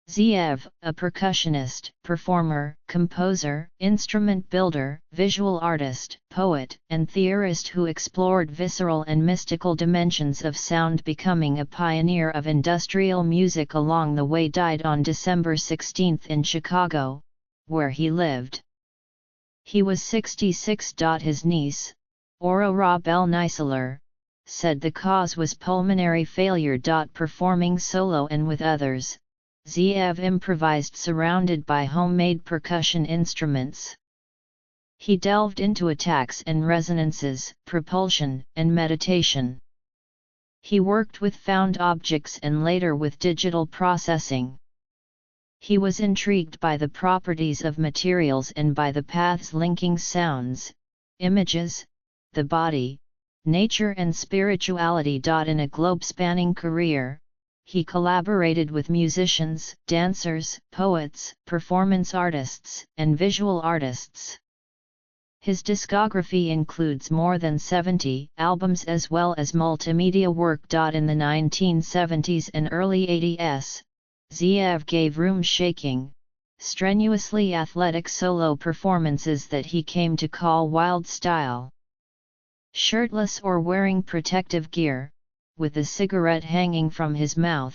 Zeev, a percussionist, performer, composer, instrument builder, visual artist, poet, and theorist who explored visceral and mystical dimensions of sound, becoming a pioneer of industrial music along the way, died on December 16 in Chicago, where he lived. He was 66. His niece, Aurora Bell Neisler, said the cause was pulmonary failure. Performing solo and with others, Zeev improvised surrounded by homemade percussion instruments. He delved into attacks and resonances, propulsion, and meditation. He worked with found objects and later with digital processing. He was intrigued by the properties of materials and by the paths linking sounds, images, the body, nature and spirituality. In a globe-spanning career, he collaborated with musicians, dancers, poets, performance artists, and visual artists. His discography includes more than 70 albums as well as multimedia work. In the 1970s and early 80s, Zeev gave room-shaking, strenuously athletic solo performances that he came to call wild style. Shirtless or wearing protective gear, with a cigarette hanging from his mouth,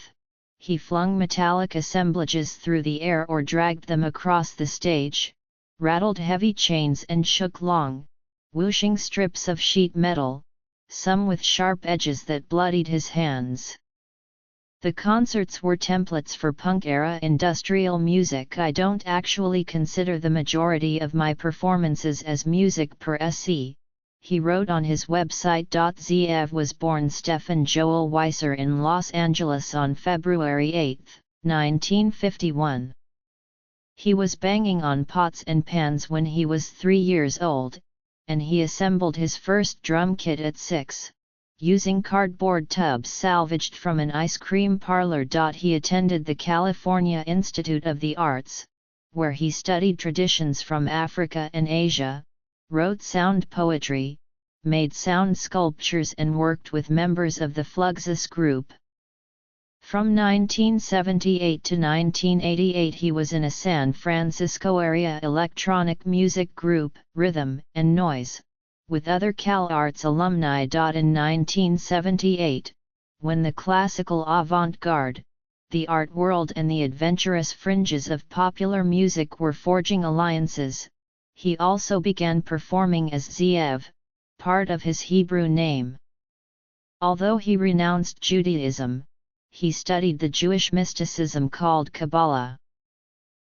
he flung metallic assemblages through the air or dragged them across the stage, rattled heavy chains and shook long, whooshing strips of sheet metal, some with sharp edges that bloodied his hands. The concerts were templates for punk-era industrial music. I don't actually consider the majority of my performances as music per se, he wrote on his website. Zeev was born Stefan Joel Weiser in Los Angeles on February 8, 1951. He was banging on pots and pans when he was 3 years old, and he assembled his first drum kit at 6. Using cardboard tubs salvaged from an ice cream parlor. He attended the California Institute of the Arts, where he studied traditions from Africa and Asia, wrote sound poetry, made sound sculptures and worked with members of the Fluxus group. From 1978 to 1988 he was in a San Francisco area electronic music group, Rhythm and Noise, with other CalArts alumni. In 1978, when the classical avant-garde, the art world and the adventurous fringes of popular music were forging alliances, he also began performing as Zeev, part of his Hebrew name. Although he renounced Judaism, he studied the Jewish mysticism called Kabbalah.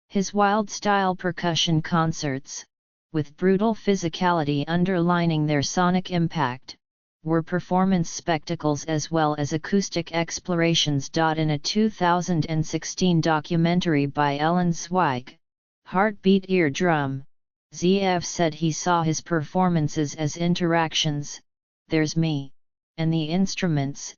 His wild-style percussion concerts, with brutal physicality underlining their sonic impact, were performance spectacles as well as acoustic explorations. In a 2016 documentary by Ellen Zweig, Heartbeat Eardrum, Zeev said he saw his performances as interactions, there's me, and the instruments,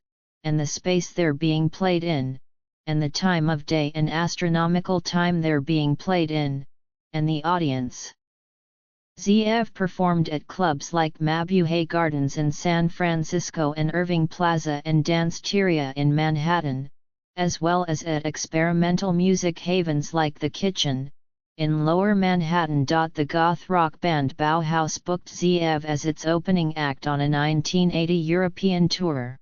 and the space they're being played in, and the time of day and astronomical time they're being played in, and the audience. Zeev performed at clubs like Mabuhay Gardens in San Francisco and Irving Plaza and Danceteria in Manhattan, as well as at experimental music havens like The Kitchen, in Lower Manhattan. The goth rock band Bauhaus booked Zeev as its opening act on a 1980 European tour.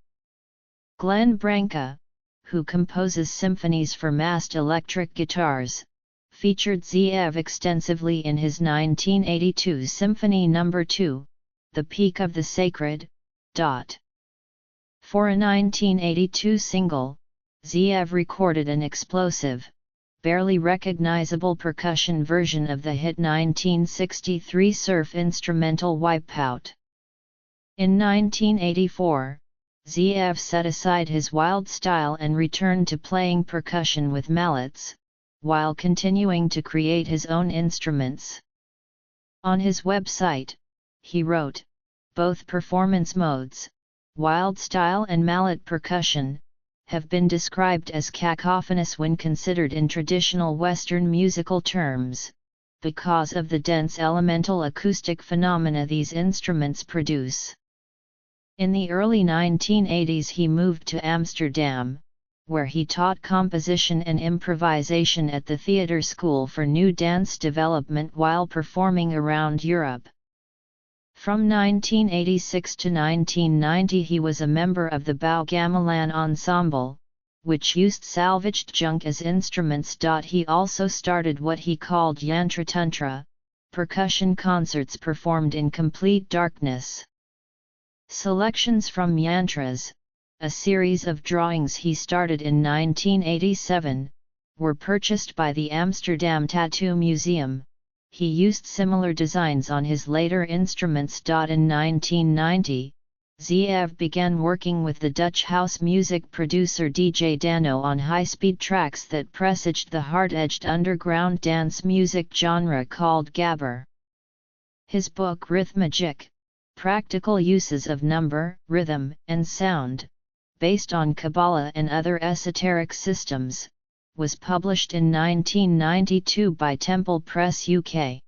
Glenn Branca, who composes symphonies for massed electric guitars, featured Zeev extensively in his 1982 Symphony No. 2, The Peak of the Sacred. For a 1982 single, Zeev recorded an explosive, barely recognizable percussion version of the hit 1963 surf instrumental Wipeout. In 1984, Zeev set aside his wild style and returned to playing percussion with mallets, while continuing to create his own instruments. On his website, he wrote, "Both performance modes, wild style and mallet percussion, have been described as cacophonous when considered in traditional Western musical terms, because of the dense elemental acoustic phenomena these instruments produce." In the early 1980s he moved to Amsterdam, where he taught composition and improvisation at the Theatre School for New Dance Development while performing around Europe. From 1986 to 1990 he was a member of the Bao Gamelan Ensemble, which used salvaged junk as instruments. He also started what he called Yantra Tantra, percussion concerts performed in complete darkness. Selections from Yantras, a series of drawings he started in 1987, were purchased by the Amsterdam Tattoo Museum. He used similar designs on his later instruments. In 1990, Zeev began working with the Dutch house music producer DJ Dano on high-speed tracks that presaged the hard-edged underground dance music genre called gabber. His book Rhythmagic, Practical Uses of Number, Rhythm, and Sound, based on Kabbalah and other esoteric systems, was published in 1992 by Temple Press UK.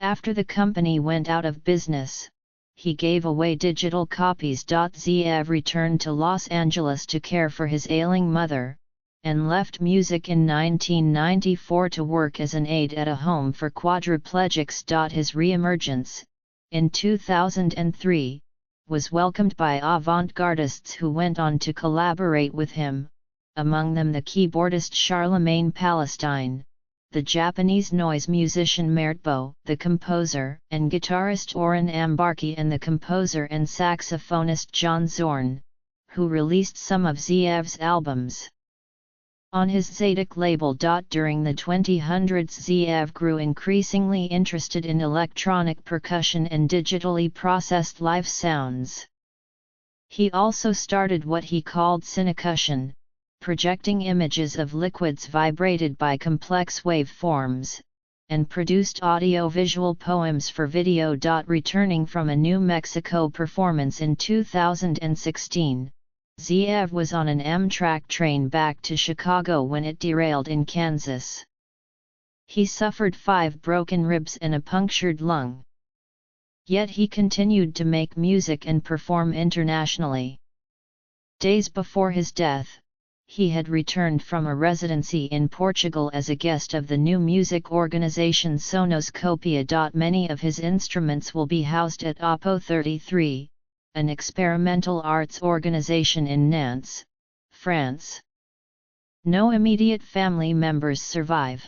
After the company went out of business, he gave away digital copies. Zeev returned to Los Angeles to care for his ailing mother, and left music in 1994 to work as an aide at a home for quadriplegics. His re-emergence, in 2003, was welcomed by avant-gardists who went on to collaborate with him, among them the keyboardist Charlemagne Palestine, the Japanese noise musician Mertbo, the composer and guitarist Oren Ambarki, and the composer and saxophonist John Zorn, who released some of Zeev's albums. On his Zadok label. During the 2000s Zeev grew increasingly interested in electronic percussion and digitally processed live sounds. He also started what he called cinecussion, projecting images of liquids vibrated by complex waveforms, and produced audio-visual poems for video. Returning from a New Mexico performance in 2016, Zeev was on an Amtrak train back to Chicago when it derailed in Kansas. He suffered 5 broken ribs and a punctured lung. Yet he continued to make music and perform internationally. Days before his death, he had returned from a residency in Portugal as a guest of the new music organization Sonoscopia. Many of his instruments will be housed at Oppo 33, an experimental arts organization in Nantes, France. No immediate family members survive.